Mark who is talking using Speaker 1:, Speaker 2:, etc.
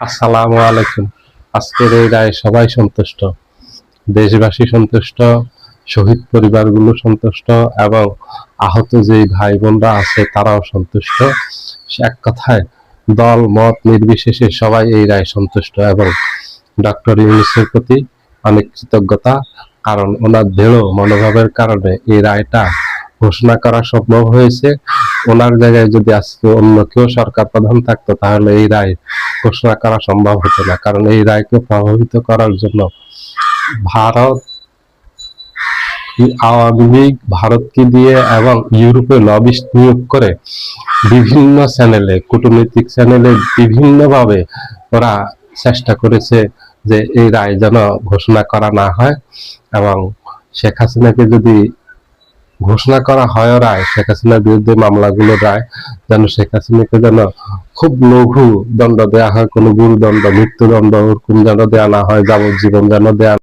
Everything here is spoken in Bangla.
Speaker 1: আসসালামু আলাইকুম। আজকের এই রায়ে সবাই সন্তুষ্ট, দেশবাসী সন্তুষ্ট, শহীদ পরিবারগুলো সন্তুষ্ট এবং আহত যে ভাই বোনরা আছে তারাও সন্তুষ্ট। এক কথায় দল মত নির্বিশেষে সবাই এই রায় সন্তুষ্ট এবং ডক্টর ইউনূসের প্রতি অনেক কৃতজ্ঞতা, কারণ ওনার দৃঢ় মনোভাবের কারণে এই রায়টা ঘোষণা করা সম্ভব হয়েছে। ওনার জায়গায় যদি আজকে অন্য কেউ সরকার প্রধান থাকতো তাহলে এই রায় ঘোষণা করা সম্ভব হতো না, কারণ এই রায়কে প্রভাবিত করার জন্য ভারত, আওয়ামী লীগ ভারতকে দিয়ে এবং ইউরোপে লবিস্ট নিয়োগ করে বিভিন্ন চ্যানেলে, কূটনৈতিক চ্যানেলে বিভিন্নভাবে ওরা চেষ্টা করেছে যে এই রায় যেন ঘোষণা করা না হয় এবং শেখ হাসিনাকে যদি ঘোষণা করা হয় রায়, শেখ হাসিনার বিরুদ্ধে মামলাগুলো রায় যেন শেখ হাসিনাকে যেন খুব লঘু দণ্ড দেওয়া হয়, কোনো গুরুদণ্ড, মৃত্যুদণ্ড ওরকম যেন দেওয়া না হয়, যাবজ্জীবন যেন দেওয়া